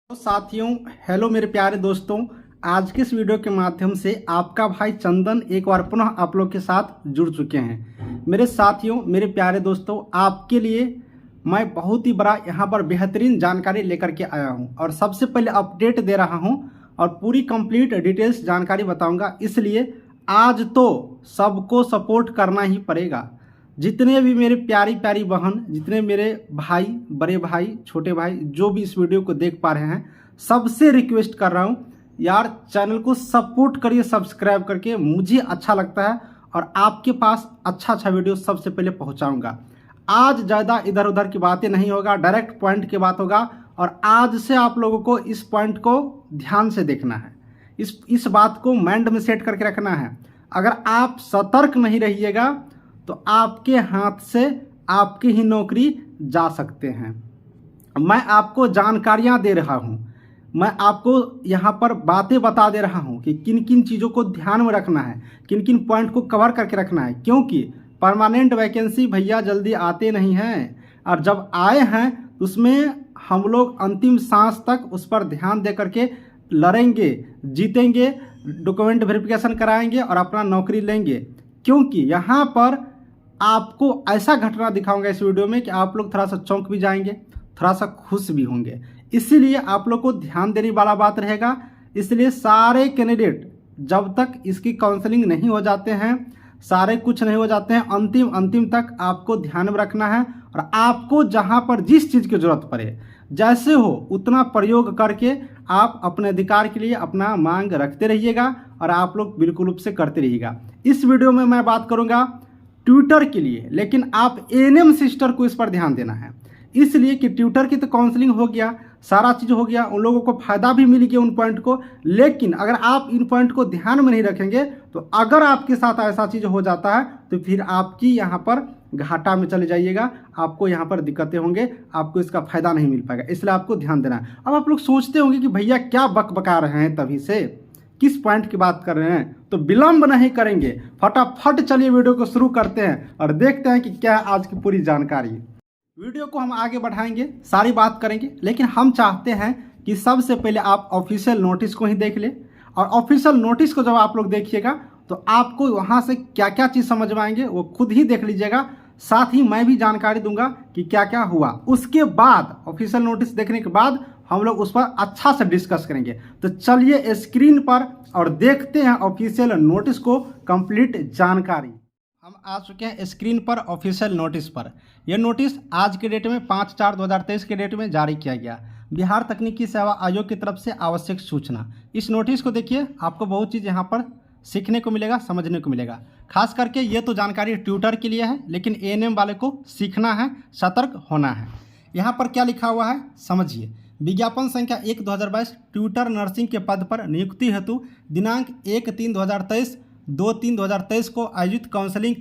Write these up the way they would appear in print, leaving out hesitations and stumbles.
तो साथियों, हेलो मेरे प्यारे दोस्तों। आज के इस वीडियो के माध्यम से आपका भाई चंदन एक बार पुनः आप लोग के साथ जुड़ चुके हैं। मेरे साथियों, मेरे प्यारे दोस्तों, आपके लिए मैं बहुत ही बड़ा यहाँ पर बेहतरीन जानकारी लेकर के आया हूँ और सबसे पहले अपडेट दे रहा हूँ और पूरी कंप्लीट डिटेल्स जानकारी बताऊँगा। इसलिए आज तो सबको सपोर्ट करना ही पड़ेगा। जितने भी मेरे प्यारी प्यारी बहन, जितने मेरे भाई, बड़े भाई, छोटे भाई, जो भी इस वीडियो को देख पा रहे हैं, सबसे रिक्वेस्ट कर रहा हूँ यार, चैनल को सपोर्ट करिए सब्सक्राइब करके। मुझे अच्छा लगता है और आपके पास अच्छा अच्छा वीडियो सबसे पहले पहुँचाऊँगा। आज ज़्यादा इधर उधर की बातें नहीं होगा, डायरेक्ट पॉइंट की बात होगा और आज से आप लोगों को इस पॉइंट को ध्यान से देखना है। इस बात को माइंड में सेट करके रखना है। अगर आप सतर्क नहीं रहिएगा तो आपके हाथ से आपकी ही नौकरी जा सकते हैं। मैं आपको जानकारियां दे रहा हूं, मैं आपको यहां पर बातें बता दे रहा हूं कि किन किन चीज़ों को ध्यान में रखना है, किन किन पॉइंट को कवर करके रखना है, क्योंकि परमानेंट वैकेंसी भैया जल्दी आते नहीं हैं और जब आए हैं तो उसमें हम लोग अंतिम सांस तक उस पर ध्यान दे करके लड़ेंगे, जीतेंगे, डॉक्यूमेंट वेरिफिकेशन कराएंगे और अपना नौकरी लेंगे। क्योंकि यहाँ पर आपको ऐसा घटना दिखाऊंगा इस वीडियो में कि आप लोग थोड़ा सा चौंक भी जाएंगे, थोड़ा सा खुश भी होंगे। इसीलिए आप लोग को ध्यान देने वाला बात रहेगा। इसलिए सारे कैंडिडेट जब तक इसकी काउंसलिंग नहीं हो जाते हैं, सारे कुछ नहीं हो जाते हैं, अंतिम तक आपको ध्यान में रखना है और आपको जहां पर जिस चीज़ की जरूरत पड़े, जैसे हो उतना प्रयोग करके आप अपने अधिकार के लिए अपना मांग रखते रहिएगा और आप लोग बिल्कुल रूप से करते रहिएगा। इस वीडियो में मैं बात करूंगा ट्विटर के लिए, लेकिन आप एएनएम सिस्टर को इस पर ध्यान देना है। इसलिए कि ट्विटर की तो काउंसलिंग हो गया, सारा चीज़ हो गया, उन लोगों को फायदा भी मिल गया उन पॉइंट को, लेकिन अगर आप इन पॉइंट को ध्यान में नहीं रखेंगे तो अगर आपके साथ ऐसा चीज़ हो जाता है तो फिर आपकी यहाँ पर घाटा में चले जाइएगा, आपको यहाँ पर दिक्कतें होंगे, आपको इसका फायदा नहीं मिल पाएगा। इसलिए आपको ध्यान देना है। अब आप लोग सोचते होंगे कि भैया क्या बकबका रहे हैं, तभी से किस पॉइंट की बात कर रहे हैं, तो विलंब नहीं करेंगे, फटाफट चलिए वीडियो को शुरू करते हैं और देखते हैं कि क्या आज की पूरी जानकारी। वीडियो को हम आगे बढ़ाएंगे, सारी बात करेंगे, लेकिन हम चाहते हैं कि सबसे पहले आप ऑफिशियल नोटिस को ही देख ले और ऑफिशियल नोटिस को जब आप लोग देखिएगा तो आपको वहाँ से क्या क्या चीज़ समझ में आएंगे वो खुद ही देख लीजिएगा। साथ ही मैं भी जानकारी दूंगा कि क्या क्या हुआ। उसके बाद ऑफिशियल नोटिस देखने के बाद हम लोग उस पर अच्छा से डिस्कस करेंगे। तो चलिए स्क्रीन पर और देखते हैं ऑफिशियल नोटिस को, कंप्लीट जानकारी। हम आ चुके हैं स्क्रीन पर ऑफिशियल नोटिस पर। यह नोटिस आज के डेट में 5/4/2023 के डेट में जारी किया गया। बिहार तकनीकी सेवा आयोग की तरफ से आवश्यक सूचना। इस नोटिस को देखिए, आपको बहुत चीज़ यहाँ पर सीखने को मिलेगा, समझने को मिलेगा। खास करके ये तो जानकारी ट्विटर के लिए है, लेकिन एएनएम वाले को सीखना है, सतर्क होना है। यहाँ पर क्या लिखा हुआ है समझिए। विज्ञापन संख्या 1/2022 ट्विटर नर्सिंग के पद पर नियुक्ति हेतु दिनांक 1/3/2023 2/3/2023 को आयोजित काउंसलिंग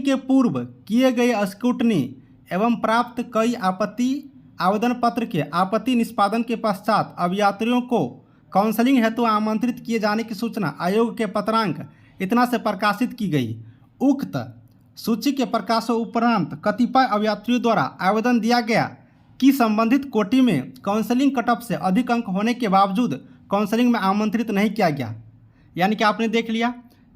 के पूर्व किए गए स्क्रूटनी एवं प्राप्त कई आपत्ति आवेदन पत्र के आपत्ति निष्पादन के पश्चात अभियात्रियों को काउंसलिंग हेतु आमंत्रित किए जाने की सूचना आयोग के पत्रांक इतना से प्रकाशित की गई। उक्त सूची के प्रकाशन उपरांत कतिपय अभियात्रियों द्वारा आवेदन दिया गया कि संबंधित कोटि में काउंसलिंग कट ऑफ से अधिक अंक होने के बावजूद काउंसलिंग में आमंत्रित नहीं किया गया। यानी कि आपने देख लिया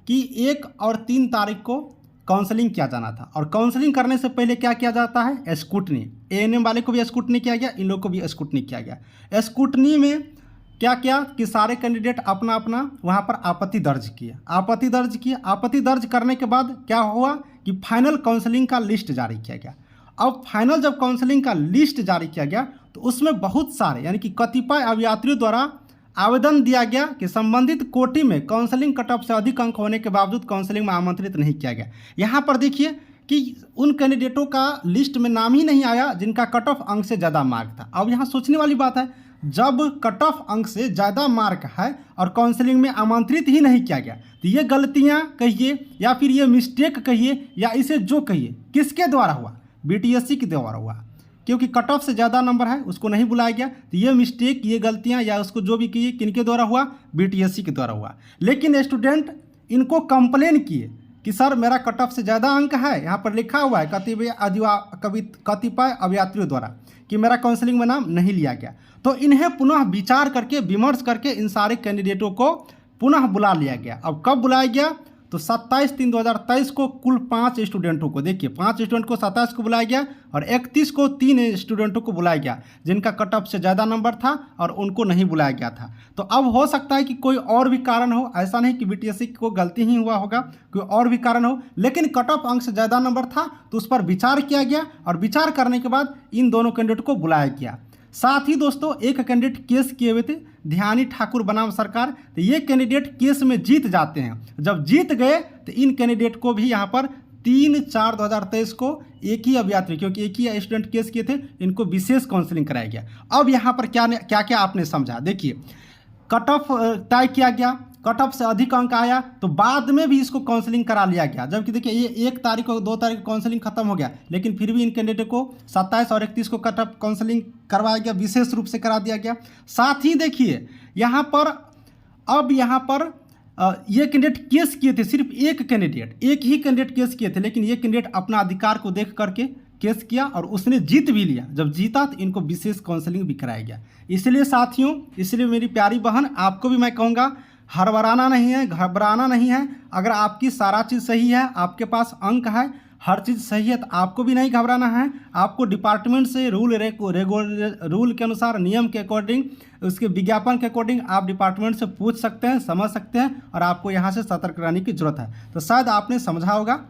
कि 1 और 3 तारीख को काउंसलिंग किया जाना था और काउंसलिंग करने से पहले क्या किया जाता है, स्क्रूटनी। एएनएम वाले को भी स्क्रूटनी किया गया, इन लोग को भी स्क्रूटनी किया गया। स्क्रूटनी में क्या किया कि सारे कैंडिडेट अपना अपना वहाँ पर आपत्ति दर्ज किए। आपत्ति दर्ज करने के बाद क्या हुआ कि फाइनल काउंसलिंग का लिस्ट जारी किया गया। अब फाइनल जब काउंसलिंग का लिस्ट जारी किया गया तो उसमें बहुत सारे यानी कि कतिपय अभियात्रियों द्वारा आवेदन दिया गया कि संबंधित कोटि में काउंसलिंग कट ऑफ से अधिक अंक होने के बावजूद काउंसलिंग में आमंत्रित नहीं किया गया। यहाँ पर देखिए कि उन कैंडिडेटों का लिस्ट में नाम ही नहीं आया जिनका कट ऑफ अंक से ज़्यादा मार्क था। अब यहाँ सोचने वाली बात है, जब कट ऑफ अंक से ज़्यादा मार्क है और काउंसलिंग में आमंत्रित ही नहीं किया गया तो ये गलतियाँ कहिए या फिर ये मिस्टेक कहिए या इसे जो कहिए, किसके द्वारा हुआ, बीटीएससी के द्वारा हुआ। क्योंकि कट ऑफ से ज़्यादा नंबर है उसको नहीं बुलाया गया, तो ये मिस्टेक, ये गलतियाँ या उसको जो भी किए किनके द्वारा हुआ, बीटीएससी के द्वारा हुआ। लेकिन स्टूडेंट इनको कंप्लेन किए कि सर मेरा कट ऑफ से ज़्यादा अंक है, यहाँ पर लिखा हुआ है कतिपय अभियात्रियों द्वारा। कि मेरा काउंसलिंग में नाम नहीं लिया गया। तो इन्हें पुनः विचार करके विमर्श करके इन सारे कैंडिडेटों को पुनः बुला लिया गया। अब कब बुलाया गया? तो 27/3/2023 को कुल 5 स्टूडेंटों को, देखिए 5 स्टूडेंट को 27 को बुलाया गया और 31 को 3 स्टूडेंटों को बुलाया गया जिनका कट ऑफ से ज़्यादा नंबर था और उनको नहीं बुलाया गया था। तो अब हो सकता है कि कोई और भी कारण हो, ऐसा नहीं कि बीटीएससी को गलती ही हुआ होगा, कोई और भी कारण हो, लेकिन कट ऑफ अंक से ज़्यादा नंबर था तो उस पर विचार किया गया और विचार करने के बाद इन दोनों कैंडिडेट को बुलाया गया। साथ ही दोस्तों एक कैंडिडेट केस किए हुए थे, ध्यानी ठाकुर बनाम सरकार, तो ये कैंडिडेट केस में जीत जाते हैं। जब जीत गए तो इन कैंडिडेट को भी यहाँ पर 3/4/2023 को एक ही अभ्यर्थी, क्योंकि एक ही स्टूडेंट केस किए थे, इनको विशेष काउंसलिंग कराया गया। अब यहाँ पर क्या क्या आपने समझा, देखिए कट ऑफ तय किया गया, कट ऑफ से अधिक अंक आया तो बाद में भी इसको काउंसलिंग करा लिया गया। जबकि देखिए ये 1 तारीख को 2 तारीख को काउंसलिंग खत्म हो गया, लेकिन फिर भी इन कैंडिडेट को 27 और 31 को कट ऑफ काउंसलिंग करवाया गया, विशेष रूप से करा दिया गया। साथ ही देखिए यहाँ पर अब यहाँ पर ये कैंडिडेट केस किए थे, सिर्फ एक ही कैंडिडेट केस किए थे, लेकिन ये कैंडिडेट अपना अधिकार को देख करके केस किया और उसने जीत भी लिया। जब जीता तो इनको विशेष काउंसलिंग भी कराया गया। इसलिए साथियों, इसलिए मेरी प्यारी बहन, आपको भी मैं कहूँगा हड़बड़ाना नहीं है, घबराना नहीं है। अगर आपकी सारा चीज़ सही है, आपके पास अंक है, हर चीज़ सही है, तो आपको भी नहीं घबराना है। आपको डिपार्टमेंट से रूल के अनुसार, नियम के अकॉर्डिंग, उसके विज्ञापन के अकॉर्डिंग आप डिपार्टमेंट से पूछ सकते हैं, समझ सकते हैं और आपको यहाँ से सतर्क रहने की जरूरत है। तो शायद आपने समझा होगा।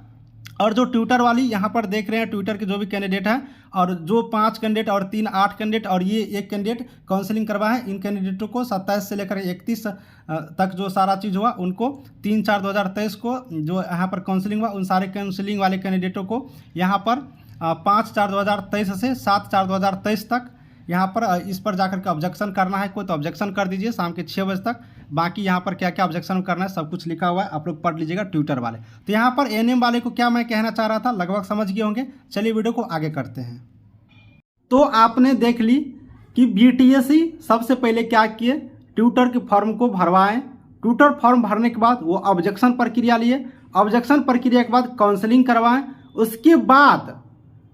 और जो ट्विटर वाली यहाँ पर देख रहे हैं, ट्विटर के जो भी कैंडिडेट हैं और जो 5 कैंडिडेट और 3 8 कैंडिडेट और ये एक कैंडिडेट काउंसलिंग करवा है, इन कैंडिडेटों को 27 से लेकर 31 तक जो सारा चीज़ हुआ, उनको 3/4/2023 को जो यहाँ पर काउंसलिंग हुआ, उन सारे काउंसलिंग वाले कैंडिडेटों को यहाँ पर 5/4/2023 से 7/4/2023 तक यहाँ पर इस पर जाकर के ऑब्जेक्शन करना है। कोई तो ऑब्जेक्शन कर दीजिए शाम के 6 बजे तक। बाकी यहाँ पर क्या क्या ऑब्जेक्शन करना है सब कुछ लिखा हुआ है, आप लोग पढ़ लीजिएगा ट्विटर वाले। तो यहाँ पर एएनएम वाले को क्या मैं कहना चाह रहा था लगभग समझ गए होंगे। चलिए वीडियो को आगे करते हैं। तो आपने देख ली कि बीटीएससी सबसे पहले क्या किए, ट्विटर के फॉर्म को भरवाएं। ट्विटर फॉर्म भरने के बाद वो ऑब्जेक्शन प्रक्रिया लिए, ऑब्जेक्शन प्रक्रिया के बाद काउंसलिंग करवाएं। उसके बाद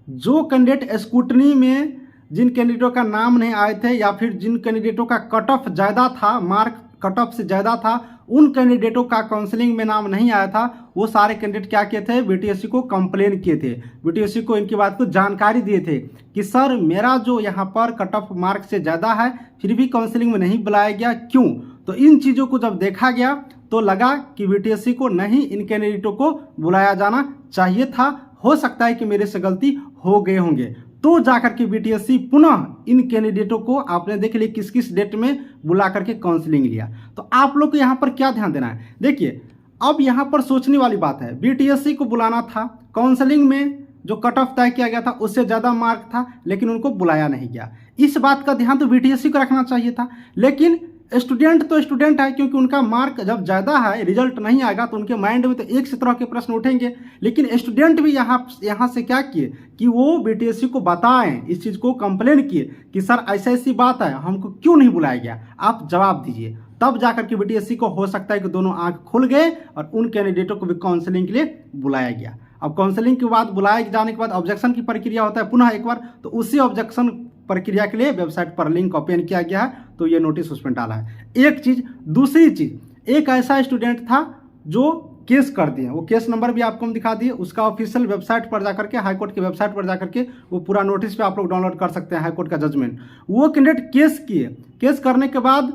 जो कैंडिडेट स्क्रूटनी में जिन कैंडिडेटों का नाम नहीं आए थे या फिर जिन कैंडिडेटों का कट ऑफ ज़्यादा था, मार्क कट ऑफ से ज़्यादा था, उन कैंडिडेटों का काउंसलिंग में नाम नहीं आया था, वो सारे कैंडिडेट क्या किए थे, बीटीएससी को कंप्लेन किए थे, बीटीएससी को इनकी बात को जानकारी दिए थे कि सर मेरा जो यहाँ पर कट ऑफ मार्क से ज़्यादा है फिर भी काउंसलिंग में नहीं बुलाया गया, क्यों? तो इन चीज़ों को जब देखा गया तो लगा कि बीटीएससी को नहीं इन कैंडिडेटों को बुलाया जाना चाहिए था। हो सकता है कि मेरे से गलती हो गए होंगे, तो जाकर के बीटीएससी पुनः इन कैंडिडेटों को आपने देख लिया किस किस डेट में बुला करके काउंसलिंग लिया। तो आप लोग को यहाँ पर क्या ध्यान देना है, देखिए अब यहाँ पर सोचने वाली बात है, बीटीएससी को बुलाना था, काउंसलिंग में जो कट ऑफ तय किया गया था उससे ज़्यादा मार्क था, लेकिन उनको बुलाया नहीं गया। इस बात का ध्यान तो बीटीएससी को रखना चाहिए था, लेकिन स्टूडेंट तो स्टूडेंट है, क्योंकि उनका मार्क जब ज़्यादा है, रिजल्ट नहीं आएगा तो उनके माइंड में तो एक से तरह के प्रश्न उठेंगे। लेकिन स्टूडेंट भी यहाँ से क्या किए कि वो बीटीएससी को बताएं, इस चीज़ को कंप्लेन किए कि सर ऐसी ऐसी बात है, हमको क्यों नहीं बुलाया गया, आप जवाब दीजिए। तब जाकर के बीटीएससी को हो सकता है कि दोनों आँख खुल गए और उन कैंडिडेटों को भी काउंसलिंग के लिए बुलाया गया। अब काउंसलिंग के बाद बुलाए जाने के बाद ऑब्जेक्शन की प्रक्रिया होता है पुनः एक बार, तो उसी ऑब्जेक्शन प्रक्रिया के लिए वेबसाइट पर लिंक ओपन किया गया है, तो ये नोटिस उसमें डाला है। एक चीज़, दूसरी चीज़, एक ऐसा स्टूडेंट था जो केस कर दिए, वो केस नंबर भी आपको हम दिखा दिए, उसका ऑफिशियल वेबसाइट पर जाकर के, हाईकोर्ट की वेबसाइट पर जाकर के वो पूरा नोटिस पे आप लोग डाउनलोड कर सकते हैं, हाईकोर्ट का जजमेंट। वो कैंडिडेट केस किए, केस करने के बाद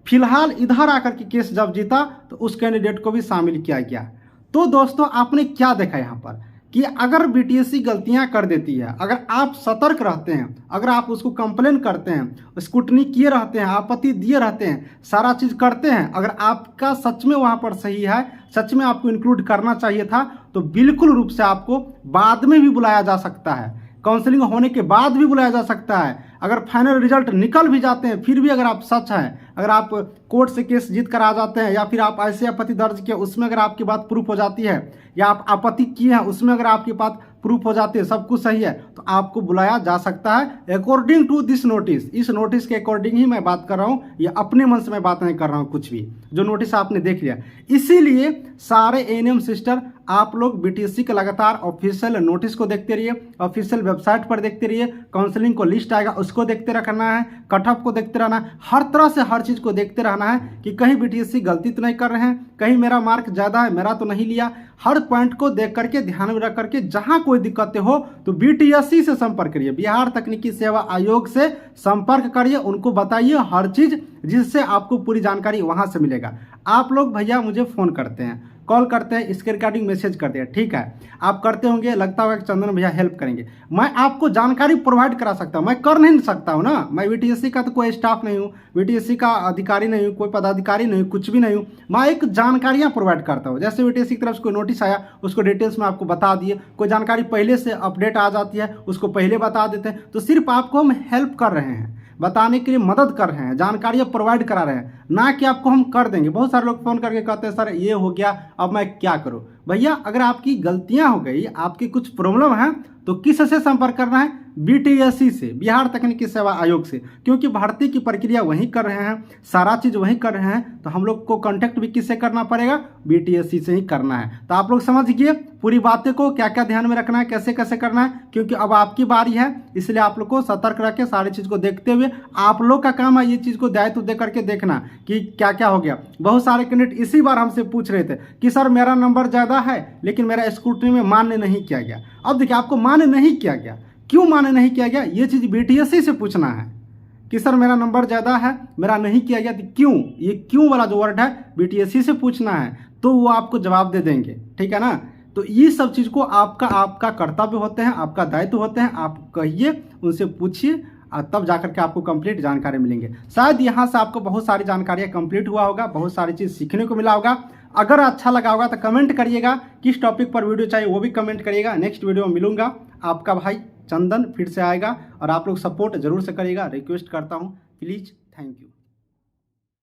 फिलहाल इधर आकर के केस जब जीता तो उस कैंडिडेट को भी शामिल किया गया। तो दोस्तों आपने क्या देखा यहाँ पर कि अगर बीटीएससी गलतियां कर देती है, अगर आप सतर्क रहते हैं, अगर आप उसको कंप्लेन करते हैं, स्क्रूटनी किए रहते हैं, आपत्ति दिए रहते हैं, सारा चीज़ करते हैं, अगर आपका सच में वहाँ पर सही है, सच में आपको इंक्लूड करना चाहिए था, तो बिल्कुल रूप से आपको बाद में भी बुलाया जा सकता है, काउंसलिंग होने के बाद भी बुलाया जा सकता है। अगर फाइनल रिजल्ट निकल भी जाते हैं फिर भी अगर आप सच हैं, अगर आप कोर्ट से केस जीत कर आ जाते हैं या फिर आप ऐसे आपत्ति दर्ज किए उसमें अगर आपकी बात प्रूफ हो जाती है, या आप आपत्ति किए हैं उसमें अगर आपकी बात प्रूफ हो जाती है, सब कुछ सही है, तो आपको बुलाया जा सकता है अकॉर्डिंग टू दिस नोटिस। इस नोटिस के अकॉर्डिंग ही मैं बात कर रहा हूँ, या अपने मन से मैं बात नहीं कर रहा हूँ कुछ भी, जो नोटिस आपने देख लिया। इसीलिए सारे एएनएम सिस्टर आप लोग बीटीएससी के लगातार ऑफिशियल नोटिस को देखते रहिए, ऑफिशियल वेबसाइट पर देखते रहिए, काउंसलिंग को लिस्ट आएगा उसको देखते रहना है, कट ऑफ को देखते रहना है, हर तरह से हर चीज़ को देखते रहना है कि कहीं बीटीएससी गलती तो नहीं कर रहे हैं, कहीं मेरा मार्क ज़्यादा है, मेरा तो नहीं लिया। हर पॉइंट को देख करके ध्यान में रख करके जहां कोई दिक्कतें हो तो बीटीएससी से संपर्क करिए, बिहार तकनीकी सेवा आयोग से संपर्क करिए, उनको बताइए हर चीज़, जिससे आपको पूरी जानकारी वहां से मिलेगा। आप लोग भैया मुझे फ़ोन करते हैं, कॉल करते हैं, इसके रिगार्डिंग मैसेज करते हैं, ठीक है, आप करते होंगे, लगता होगा कि चंदन भैया हेल्प करेंगे। मैं आपको जानकारी प्रोवाइड करा सकता हूँ, मैं कर नहीं सकता हूँ ना, मैं बीटीएससी का तो कोई स्टाफ नहीं हूँ, बीटीएससी का अधिकारी नहीं हूँ, कोई पदाधिकारी नहीं हूँ, कुछ भी नहीं हूँ। मैं एक जानकारियाँ प्रोवाइड करता हूँ, जैसे बीटीएससी की तरफ से कोई नोटिस आया उसको डिटेल्स में आपको बता दिए, कोई जानकारी पहले से अपडेट आ जाती है उसको पहले बता देते हैं। तो सिर्फ आपको हम हेल्प कर रहे हैं, बताने के लिए मदद कर रहे हैं, जानकारियाँ प्रोवाइड करा रहे हैं, ना कि आपको हम कर देंगे। बहुत सारे लोग फ़ोन करके कहते हैं सर ये हो गया अब मैं क्या करूं। भैया अगर आपकी गलतियां हो गई, आपकी कुछ प्रॉब्लम है तो किससे संपर्क करना है? बीटीएससी से, बिहार तकनीकी सेवा आयोग से, क्योंकि भर्ती की प्रक्रिया वहीं कर रहे हैं, सारा चीज़ वहीं कर रहे हैं, तो हम लोग को कांटेक्ट भी किससे करना पड़ेगा? बीटीएससी से ही करना है। तो आप लोग समझ गए पूरी बातें को, क्या क्या ध्यान में रखना है, कैसे कैसे करना है, क्योंकि अब आपकी बारी है, इसलिए आप लोग को सतर्क रह के सारी चीज़ को देखते हुए आप लोग का काम है ये चीज़ को दायित्व दे करके देखना कि क्या क्या हो गया। बहुत सारे कैंडिडेट इसी बार हमसे पूछ रहे थे कि सर मेरा नंबर ज़्यादा है लेकिन मेरा स्क्रूटनी में मान्य नहीं किया गया। अब देखिए आपको मान्य नहीं किया गया, क्यों मान्य नहीं किया गया, ये चीज़ बीटीएससी से पूछना है कि सर मेरा नंबर ज़्यादा है, मेरा नहीं किया गया, तो क्यों, ये क्यों वाला जो वर्ड है बीटीएससी से पूछना है, तो वो आपको जवाब दे देंगे, ठीक है ना। तो ये सब चीज़ को आपका कर्तव्य होते हैं, आपका दायित्व होते हैं, आप कहिए, उनसे पूछिए, तब जाकर के आपको कंप्लीट जानकारी मिलेंगे। शायद यहाँ से आपको बहुत सारी जानकारियाँ कंप्लीट हुआ होगा, बहुत सारी चीज़ सीखने को मिला होगा। अगर अच्छा लगा होगा तो कमेंट करिएगा, किस टॉपिक पर वीडियो चाहिए वो भी कमेंट करिएगा। नेक्स्ट वीडियो में मिलूंगा, आपका भाई चंदन फिर से आएगा, और आप लोग सपोर्ट जरूर से करिएगा, रिक्वेस्ट करता हूँ प्लीज़। Thank you.